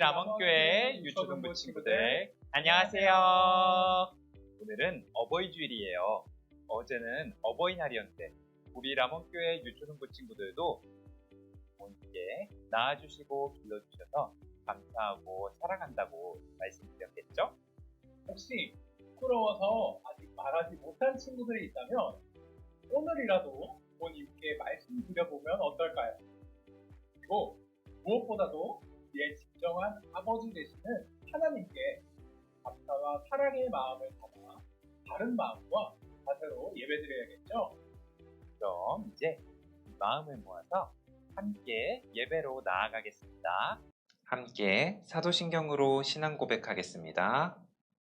라몬교회 유초등부 친구들 안녕하세요. 오늘은 어버이 주일이에요. 어제는 어버이날이었는데 우리 라몬교회 유초등부 친구들도 부모님께 낳아주시고 길러주셔서 감사하고 사랑한다고 말씀드렸겠죠? 혹시 부끄러워서 아직 말하지 못한 친구들이 있다면 오늘이라도 부모님께 말씀드려보면 어떨까요? 그리고 무엇보다도 우리의 진정한 아버지 되시는 하나님께 감사와 사랑의 마음을 담아 다른 마음과 자세로 예배드려야겠죠? 그럼 이제 마음을 모아서 함께 예배로 나아가겠습니다. 함께 사도신경으로 신앙 고백하겠습니다.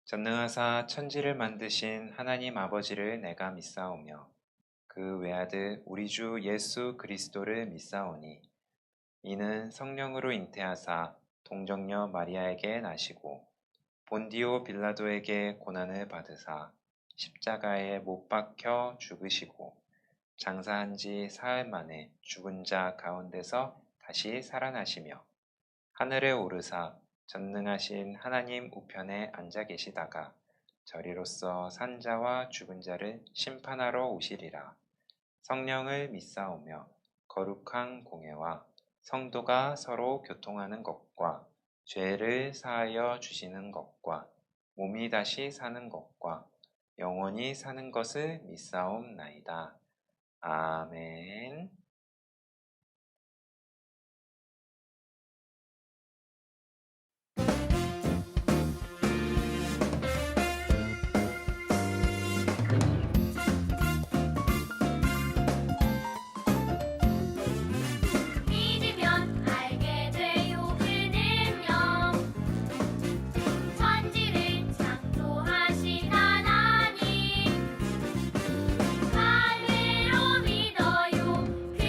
전능하사 천지를 만드신 하나님 아버지를 내가 믿사오며 그 외아들 우리 주 예수 그리스도를 믿사오니 이는 성령으로 잉태하사 동정녀 마리아에게 나시고 본디오 빌라도에게 고난을 받으사 십자가에 못 박혀 죽으시고 장사한 지 사흘 만에 죽은 자 가운데서 다시 살아나시며 하늘에 오르사 전능하신 하나님 우편에 앉아 계시다가 저리로서 산 자와 죽은 자를 심판하러 오시리라. 성령을 믿사오며 거룩한 공회와 성도가 서로 교통하는 것과 죄를 사하여 주시는 것과 몸이 다시 사는 것과 영원히 사는 것을 믿사옵나이다. 아멘. 믿으면 알게 돼요 그 능력 천지를 창조하신 하나님 말대로 믿어요 그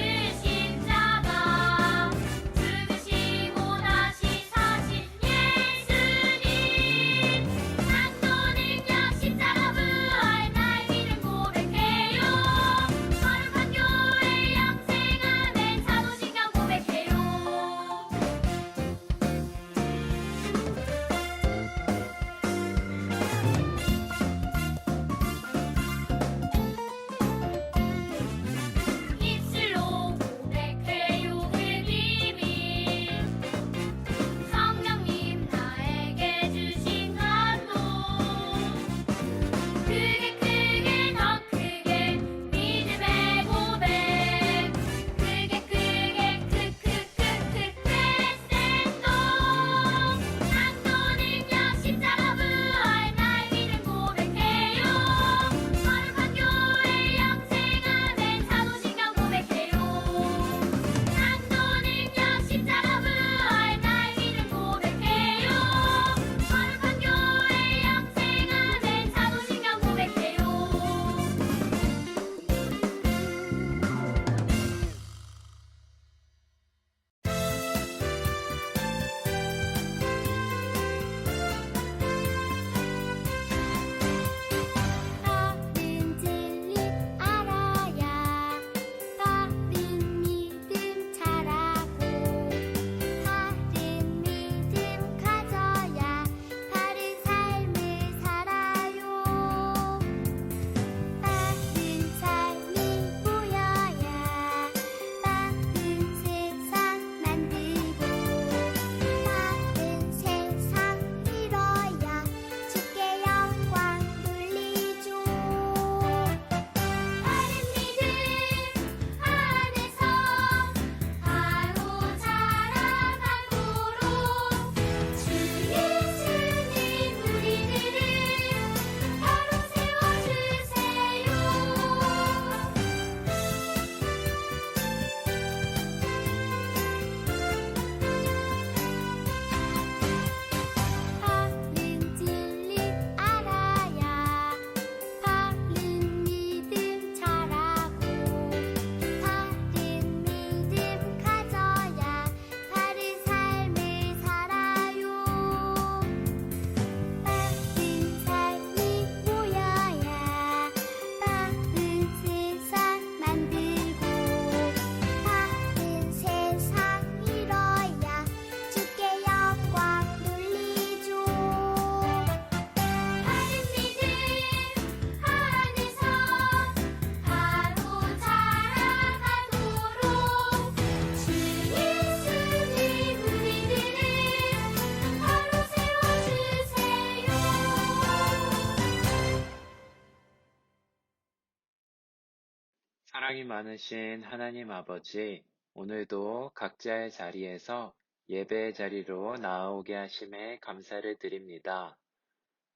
사랑이 많으신 하나님 아버지, 오늘도 각자의 자리에서 예배의 자리로 나아오게 하심에 감사를 드립니다.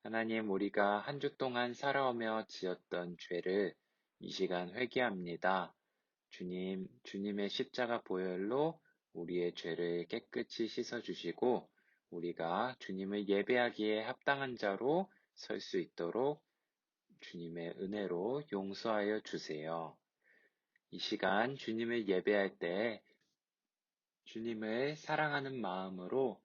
하나님, 우리가 한 주 동안 살아오며 지었던 죄를 이 시간 회개합니다. 주님, 주님의 십자가 보혈로 우리의 죄를 깨끗이 씻어주시고, 우리가 주님을 예배하기에 합당한 자로 설 수 있도록 주님의 은혜로 용서하여 주세요. 이 시간 주님을 예배할 때 주님을 사랑하는 마음으로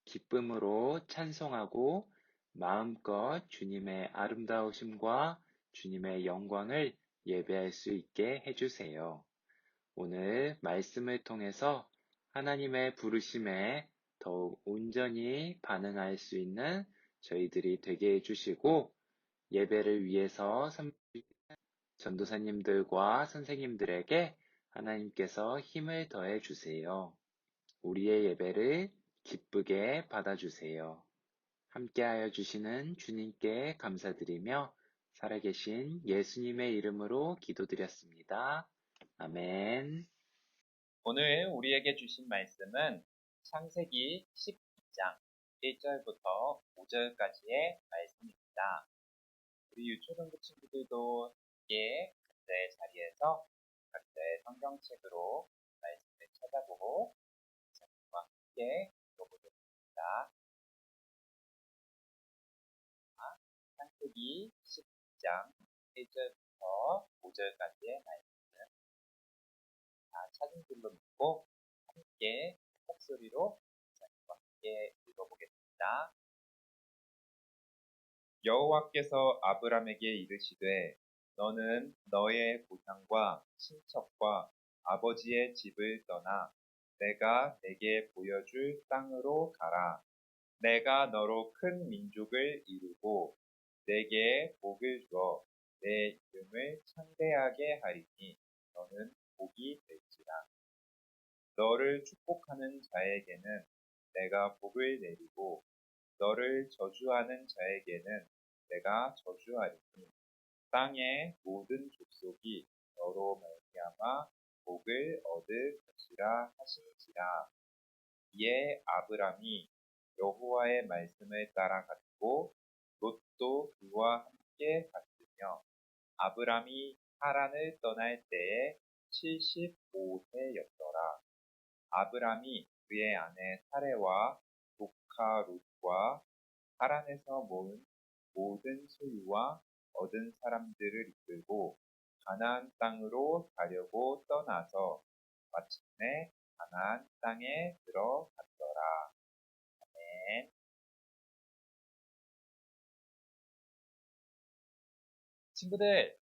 기쁨으로 찬송하고 마음껏 주님의 아름다우심과 주님의 영광을 예배할 수 있게 해주세요. 오늘 말씀을 통해서 하나님의 부르심에 더욱 온전히 반응할 수 있는 저희들이 되게 해주시고 예배를 위해서 전도사님들과 선생님들에게 하나님께서 힘을 더해 주세요. 우리의 예배를 기쁘게 받아주세요. 함께하여 주시는 주님께 감사드리며 살아계신 예수님의 이름으로 기도드렸습니다. 아멘. 오늘 우리에게 주신 말씀은 창세기 12장 1절부터 5절까지의 말씀입니다. 우리 유초등부 친구들도 함께 각자의 자리에서 각자의 성경책으로 말씀을 찾아보고 성경과 함께 읽어보겠습니다. 창세기 12장 1절부터 5절까지의 말씀 찾은 줄로 믿고 함께 목소리로 성경과 함께 읽어보겠습니다. 여호와께서 아브람에게 이르시되 너는 너의 고향과 친척과 아버지의 집을 떠나 내가 내게 보여줄 땅으로 가라. 내가 너로 큰 민족을 이루고 내게 복을 주어 내 이름을 창대하게 하리니 너는 복이 될지라. 너를 축복하는 자에게는 내가 복을 내리고 너를 저주하는 자에게는 내가 저주하리니 땅의 모든 족속이 너로 말미암아 복을 얻을 것이라 하시니라. 이에 아브람이 여호와의 말씀을 따라 갔고 롯도 그와 함께 갔으며 아브람이 하란을 떠날 때에 75세였더라. 아브람이 그의 아내 사레와 조카 롯과 하란에서 모은 모든 소유와 얻은 사람들을 이끌고 가나안 땅으로 가려고 떠나서 마침내 가나안 땅에 들어갔더라. 아멘.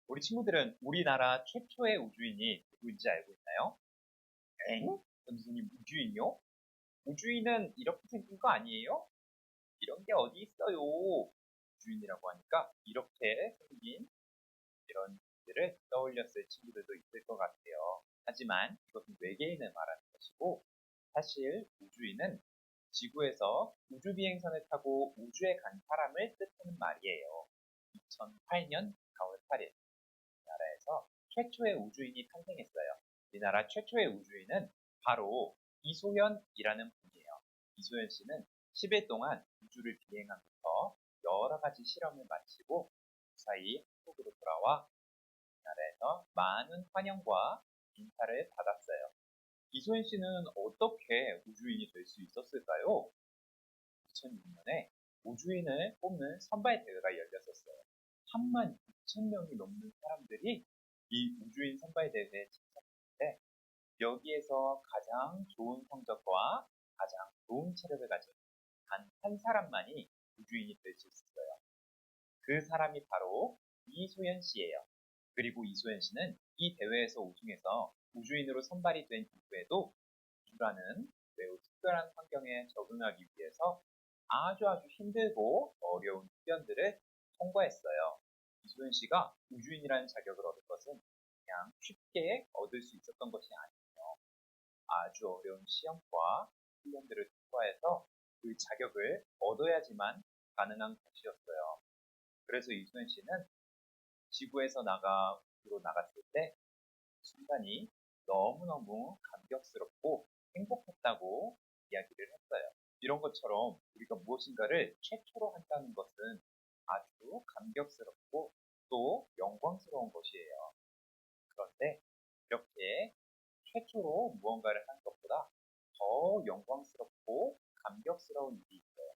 우리 친구들은 우리나라 최초의 우주인이 누구인지 알고 있나요? 엥? 선생님, 우주인이요? 우주인은 이렇게 생긴 거 아니에요? 이런 게 어디 있어요? 우주인이라고 하니까 이렇게 생긴 이런 것들을 떠올렸을 친구들도 있을 것 같아요. 하지만 이것은 외계인을 말하는 것이고 사실 우주인은 지구에서 우주비행선을 타고 우주에 간 사람을 뜻하는 말이에요. 2008년 4월 8일 우리나라에서 최초의 우주인이 탄생했어요. 우리나라 최초의 우주인은 바로 이소연이라는 분이에요. 이소연 씨는 10일 동안 우주를 비행하면서 여러 가지 실험을 마치고 무사히 한국으로 돌아와 우리나라에서 많은 환영과 인사를 받았어요. 이소연 씨는 어떻게 우주인이 될 수 있었을까요? 2006년에 우주인을 뽑는 선발 대회가 열렸었어요. 32,000명이 넘는 사람들이 이 우주인 선발 대회에 참석했는데 여기에서 가장 좋은 성적과 가장 좋은 체력을 가진 단 한 사람만이 우주인이 될 수 있었어요. 그 사람이 바로 이소연 씨예요. 그리고 이소연 씨는 이 대회에서 우승해서 우주인으로 선발이 된 이후에도 우주라는 매우 특별한 환경에 적응하기 위해서 아주 힘들고 어려운 훈련들을 통과했어요. 이소연 씨가 우주인이라는 자격을 얻은 것은 그냥 쉽게 얻을 수 있었던 것이 아니에요. 아주 어려운 시험과 훈련들을 통과해서 그 자격을 얻어야지만 가능한 것이었어요. 그래서 이소연 씨는 지구에서 우주로 나갔을 때 순간이 너무너무 감격스럽고 행복했다고 이야기를 했어요. 이런 것처럼 우리가 무엇인가를 최초로 한다는 것은 아주 감격스럽고 또 영광스러운 것이에요. 그런데 이렇게 최초로 무언가를 하는 것보다 더 영광스럽고 감격스러운 일이 있어요.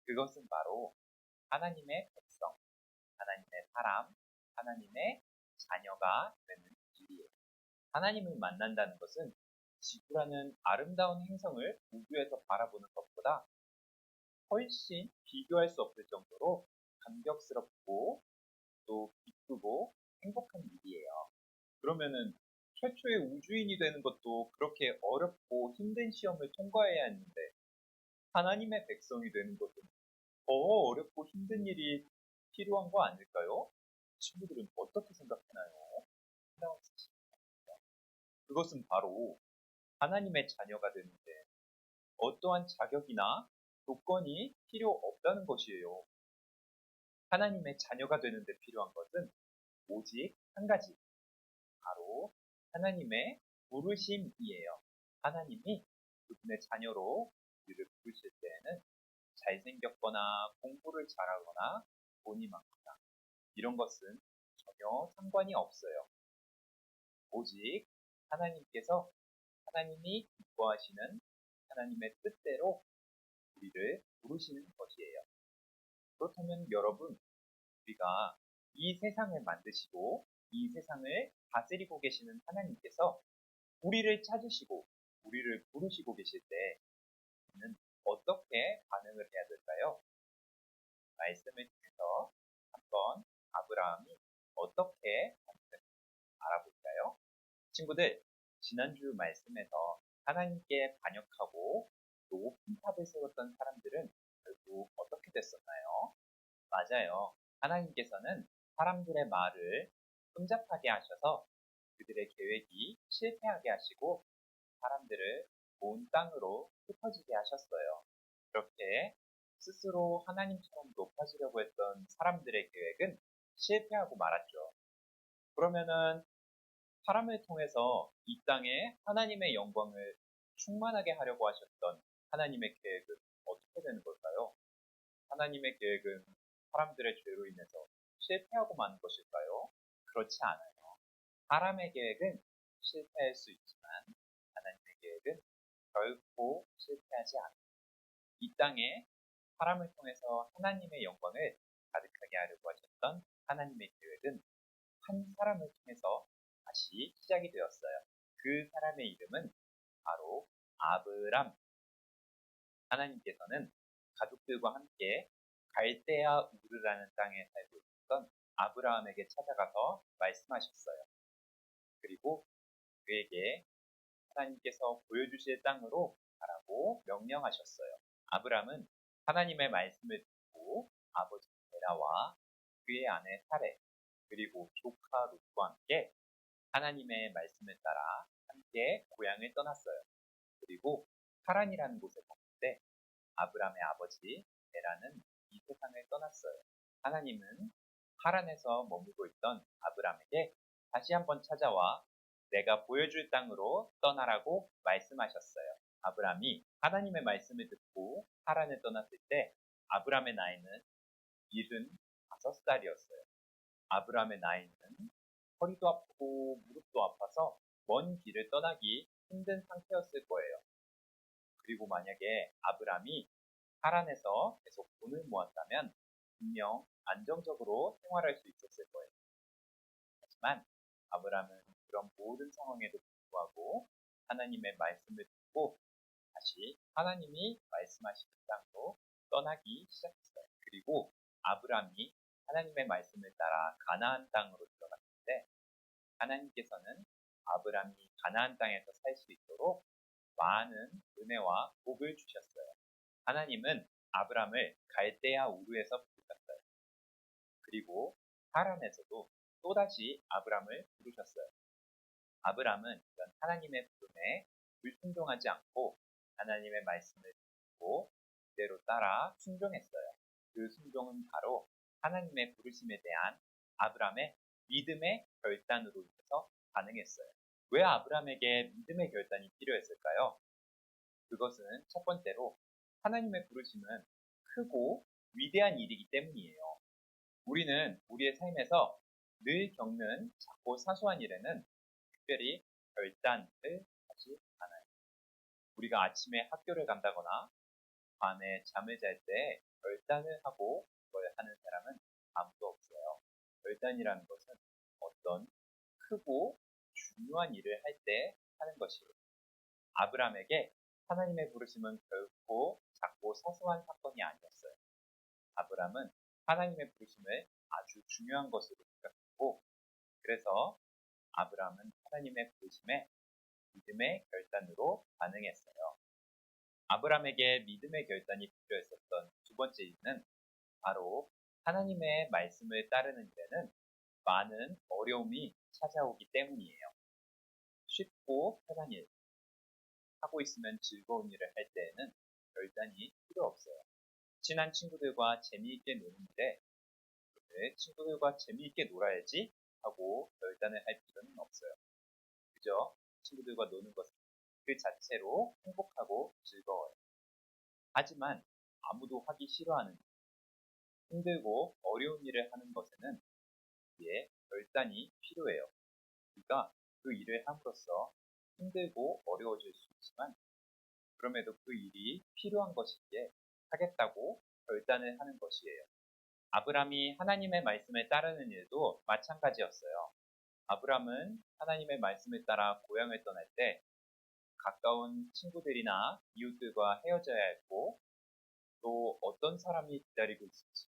그것은 바로 하나님의 백성, 하나님의 사람, 하나님의 자녀가 되는 일이에요. 하나님을 만난다는 것은 지구라는 아름다운 행성을 우주에서 바라보는 것보다 훨씬 비교할 수 없을 정도로 감격스럽고 또 기쁘고 행복한 일이에요. 그러면은 최초의 우주인이 되는 것도 그렇게 어렵고 힘든 시험을 통과해야 했는데 하나님의 백성이 되는 것은 더 어렵고 힘든 일이 필요한 거 아닐까요? 친구들은 어떻게 생각하나요? 그것은 바로 하나님의 자녀가 되는데 어떠한 자격이나 조건이 필요 없다는 것이에요. 하나님의 자녀가 되는데 필요한 것은 오직 한 가지, 바로 하나님의 부르심이에요. 하나님이 그분의 자녀로 우리를 부르실 때에는 잘생겼거나 공부를 잘하거나 돈이 많거나 이런 것은 전혀 상관이 없어요. 오직 하나님께서 하나님이 기뻐하시는 하나님의 뜻대로 우리를 부르시는 것이에요. 그렇다면 여러분, 우리가 이 세상을 만드시고 이 세상을 다스리고 계시는 하나님께서 우리를 찾으시고 우리를 부르시고 계실 때 우리는 어떻게 반응을 해야 될까요? 말씀을 통해서 한번 아브라함이 어떻게 반응을 알아볼까요? 친구들, 지난주 말씀에서 하나님께 반역하고 높은 탑을 세웠던 사람들은 결국 어떻게 됐었나요? 맞아요. 하나님께서는 사람들의 말을 혼잡하게 하셔서 그들의 계획이 실패하게 하시고 사람들을 온 땅으로 흩어지게 하셨어요. 그렇게 스스로 하나님처럼 높아지려고 했던 사람들의 계획은 실패하고 말았죠. 그러면은 사람을 통해서 이 땅에 하나님의 영광을 충만하게 하려고 하셨던 하나님의 계획은 어떻게 되는 걸까요? 하나님의 계획은 사람들의 죄로 인해서 실패하고 마는 것일까요? 그렇지 않아요. 사람의 계획은 실패할 수 있지만 하나님의 계획은 결코 실패하지 않아요. 이 땅에 사람을 통해서 하나님의 영광을 가득하게 하려고 하셨던 하나님의 계획은 한 사람을 통해서 다시 시작이 되었어요. 그 사람의 이름은 바로 아브람. 하나님께서는 가족들과 함께 갈대아 우르라는 땅에 살고 있었던 아브라함에게 찾아가서 말씀하셨어요. 그리고 그에게 하나님께서 보여주실 땅으로 가라고 명령하셨어요. 아브람은 하나님의 말씀을 듣고 아버지 데라와 그의 아내 사레 그리고 조카 롯과 함께 하나님의 말씀을 따라 함께 고향을 떠났어요. 그리고 하란이라는 곳에 머물때 아브람의 아버지 데라는 이 세상을 떠났어요. 하나님은 하란에서 머물고 있던 아브람에게 다시 한번 찾아와 내가 보여줄 땅으로 떠나라고 말씀하셨어요. 아브람이 하나님의 말씀을 듣고 하란을 떠났을 때 아브람의 나이는 75살이었어요. 아브람의 나이는 허리도 아프고 무릎도 아파서 먼 길을 떠나기 힘든 상태였을 거예요. 그리고 만약에 아브람이 하란에서 계속 돈을 모았다면 분명 안정적으로 생활할 수 있었을 거예요. 하지만 아브람은 그런 모든 상황에도 불구하고 하나님의 말씀을 듣고 다시 하나님이 말씀하신 땅으로 떠나기 시작했어요. 그리고 아브람이 하나님의 말씀을 따라 가나안 땅으로 들어갔는데 하나님께서는 아브람이 가나안 땅에서 살 수 있도록 많은 은혜와 복을 주셨어요. 하나님은 아브람을 갈대아 우르에서 부르셨어요. 그리고 하란에서도 또다시 아브람을 부르셨어요. 아브람은 이런 하나님의 부름에 불순종하지 않고 하나님의 말씀을 듣고 그대로 따라 순종했어요. 그 순종은 바로 하나님의 부르심에 대한 아브람의 믿음의 결단으로 인해서 가능했어요. 왜 아브라함에게 믿음의 결단이 필요했을까요? 그것은 첫 번째로 하나님의 부르심은 크고 위대한 일이기 때문이에요. 우리는 우리의 삶에서 늘 겪는 작고 사소한 일에는 특별히 결단을 하지 않아요. 우리가 아침에 학교를 간다거나 밤에 잠을 잘 때 결단을 하고 그걸 하는 사람은 아무도 없어요. 결단이라는 것은 어떤 크고 중요한 일을 할 때 하는 것이에요. 아브라함에게 하나님의 부르심은 결코 작고 사소한 사건이 아니었어요. 아브라함은 하나님의 부르심을 아주 중요한 것으로 생각했고, 그래서 아브라함은 하나님의 부르심에 믿음의 결단으로 반응했어요. 아브라함에게 믿음의 결단이 필요했었던 두 번째 이유는 바로 하나님의 말씀을 따르는 일에는 많은 어려움이 찾아오기 때문이에요. 쉽고 편한 일, 하고 있으면 즐거운 일을 할 때에는 결단이 필요 없어요. 친한 친구들과 재미있게 노는 일에 오늘 친구들과 재미있게 놀아야지 하고 결단을 할 필요는 없어요. 그저 친구들과 노는 것은 그 자체로 행복하고 즐거워요. 하지만 아무도 하기 싫어하는 일, 힘들고 어려운 일을 하는 것에는 우리의 결단이 필요해요. 우리가 그 일을 함으로써 힘들고 어려워질 수 있지만 그럼에도 그 일이 필요한 것이기에 하겠다고 결단을 하는 것이에요. 아브람이 하나님의 말씀을 따르는 일도 마찬가지였어요. 아브람은 하나님의 말씀을 따라 고향을 떠날 때 가까운 친구들이나 이웃들과 헤어져야 했고 또 어떤 사람이 기다리고 있을지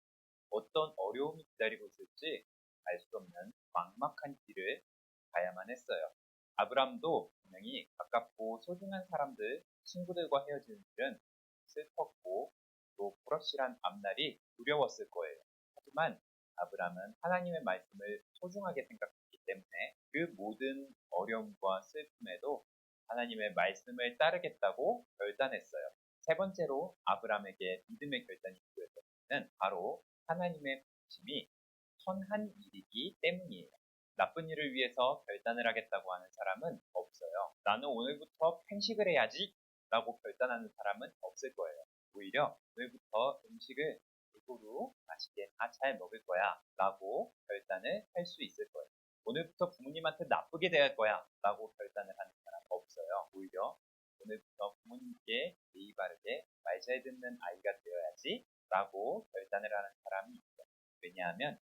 어떤 어려움이 기다리고 있을지 알 수 없는 막막한 길을 가야만 했어요. 아브람도 분명히 가깝고 소중한 사람들, 친구들과 헤어지는 일은 슬펐고 또 불확실한 앞날이 두려웠을 거예요. 하지만 아브람은 하나님의 말씀을 소중하게 생각했기 때문에 그 모든 어려움과 슬픔에도 하나님의 말씀을 따르겠다고 결단했어요. 세 번째로 아브람에게 믿음의 결단이 필요했던 것은 바로 하나님의 부르심이 선한 일이기 때문이에요. 나쁜 일을 위해서 결단을 하겠다고 하는 사람은 없어요. 나는 오늘부터 편식을 해야지 라고 결단하는 사람은 없을 거예요. 오히려 오늘부터 음식을 골고루 맛있게 다 잘 먹을 거야 라고 결단을 할 수 있을 거예요. 오늘부터 부모님한테 나쁘게 대할 거야 라고 결단을 하는 사람 없어요. 오히려 오늘부터 부모님께 예의 바르게 말 잘 듣는 아이가 되어야지 라고 결단을 하는 사람이 있어요. 왜냐하면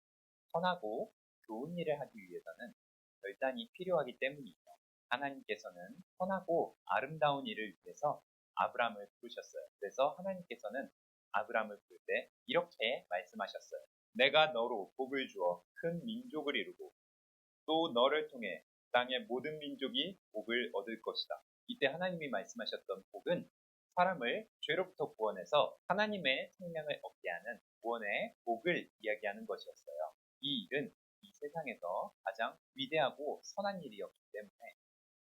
선하고 좋은 일을 하기 위해서는 결단이 필요하기 때문이에요. 하나님께서는 선하고 아름다운 일을 위해서 아브라함을 부르셨어요. 그래서 하나님께서는 아브라함을 부를 때 이렇게 말씀하셨어요. 내가 너로 복을 주어 큰 민족을 이루고 또 너를 통해 땅의 모든 민족이 복을 얻을 것이다. 이때 하나님이 말씀하셨던 복은 사람을 죄로부터 구원해서 하나님의 생명을 얻게 하는 구원의 복을 이야기하는 것이었어요. 이 일은 이 세상에서 가장 위대하고 선한 일이었기 때문에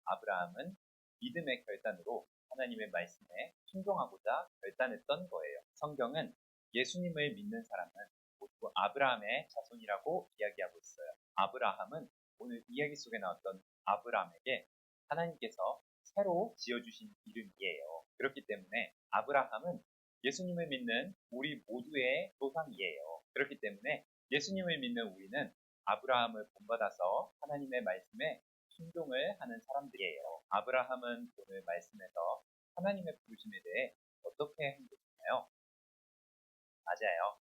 아브라함은 믿음의 결단으로 하나님의 말씀에 순종하고자 결단했던 거예요. 성경은 예수님을 믿는 사람은 모두 아브라함의 자손이라고 이야기하고 있어요. 아브라함은 오늘 이야기 속에 나왔던 아브라함에게 하나님께서 새로 지어주신 이름이에요. 그렇기 때문에 아브라함은 예수님을 믿는 우리 모두의 조상이에요. 그렇기 때문에 예수님을 믿는 우리는 아브라함을 본받아서 하나님의 말씀에 순종을 하는 사람들이에요. 아브라함은 오늘 말씀에서 하나님의 부르심에 대해 어떻게 행동했나요? 맞아요.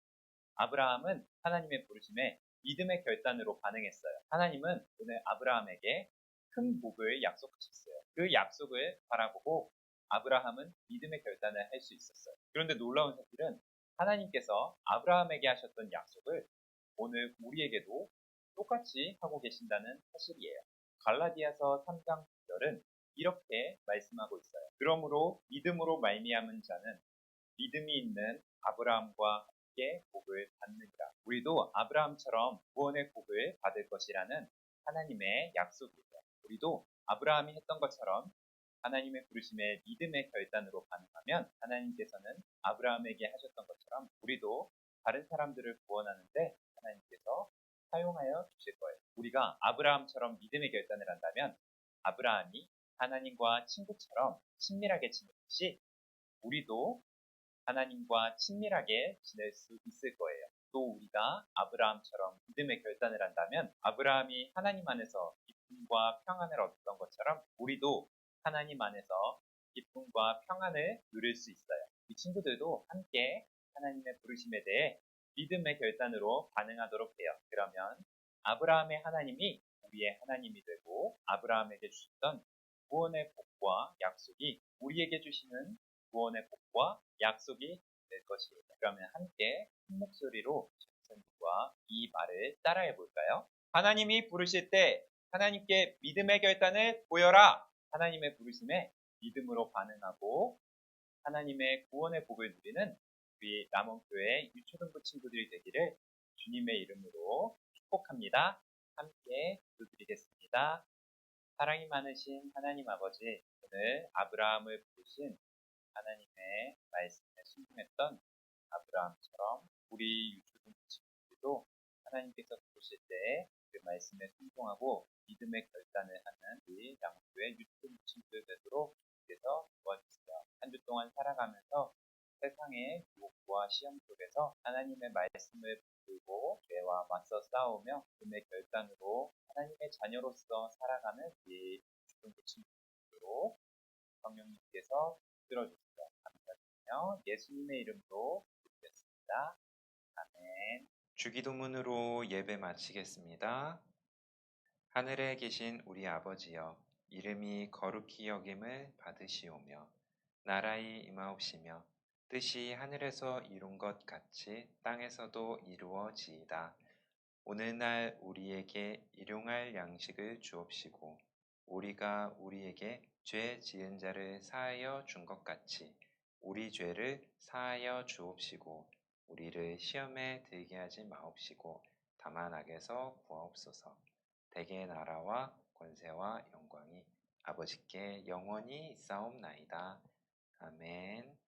아브라함은 하나님의 부르심에 믿음의 결단으로 반응했어요. 하나님은 오늘 아브라함에게 큰 복을 약속하셨어요. 그 약속을 바라보고 아브라함은 믿음의 결단을 할 수 있었어요. 그런데 놀라운 사실은 하나님께서 아브라함에게 하셨던 약속을 오늘 우리에게도 똑같이 하고 계신다는 사실이에요. 갈라디아서 3장 9절은 이렇게 말씀하고 있어요. 그러므로 믿음으로 말미암은 자는 믿음이 있는 아브라함과 함께 복을 받느니라. 우리도 아브라함처럼 구원의 복을 받을 것이라는 하나님의 약속이에요. 우리도 아브라함이 했던 것처럼 하나님의 부르심에 믿음의 결단으로 반응하면 하나님께서는 아브라함에게 하셨던 것처럼 우리도 다른 사람들을 구원하는데 하나님께서 사용하여 주실 거예요. 우리가 아브라함처럼 믿음의 결단을 한다면 아브라함이 하나님과 친구처럼 친밀하게 지냈듯이 우리도 하나님과 친밀하게 지낼 수 있을 거예요. 또 우리가 아브라함처럼 믿음의 결단을 한다면 아브라함이 하나님 안에서 기쁨과 평안을 얻었던 것처럼 우리도 하나님 안에서 기쁨과 평안을 누릴 수 있어요. 이 친구들도 함께 하나님의 부르심에 대해 믿음의 결단으로 반응하도록 해요. 그러면 아브라함의 하나님이 우리의 하나님이 되고 아브라함에게 주셨던 구원의 복과 약속이 우리에게 주시는 구원의 복과 약속이 될 것이에요. 그러면 함께 큰 목소리로 전선과 이 말을 따라해 볼까요? 하나님이 부르실 때 하나님께 믿음의 결단을 보여라. 하나님의 부르심에 믿음으로 반응하고 하나님의 구원의 복을 누리는 우리 남원교회 유초등부 친구들이 되기를 주님의 이름으로 축복합니다. 함께 기도드리겠습니다. 사랑이 많으신 하나님 아버지, 오늘 아브라함을 부르신 하나님의 말씀에 순종했던 아브라함처럼 우리 유초등 친구들도 하나님께서 부르실 때 그 말씀에 순종하고 믿음의 결단을 하는 우리 양교회 유초등 친구들 되도록 주께서 도와주세요. 한 주 동안 살아가면서 세상의 유혹과 시험 속에서 하나님의 말씀을 붙들고 죄와 맞서 싸우며 믿음의 결단으로 하나님의 자녀로서 살아가는 우리 유초등 친구들로 성령님께서 들어주세요. 감사드리며 예수님의 이름으로 기도드렸습니다. 아멘. 주기도문으로 예배 마치겠습니다. 하늘에 계신 우리 아버지여, 이름이 거룩히 여김을 받으시오며, 나라의 임하옵시며, 뜻이 하늘에서 이룬 것 같이 땅에서도 이루어지이다. 오늘날 우리에게 일용할 양식을 주옵시고, 우리가 우리에게 죄 지은 자를 사하여 준 것 같이 우리 죄를 사하여 주옵시고, 우리를 시험에 들게 하지 마옵시고 다만 악에서 구하옵소서. 대개 나라와 권세와 영광이 아버지께 영원히 있사옵나이다. 아멘.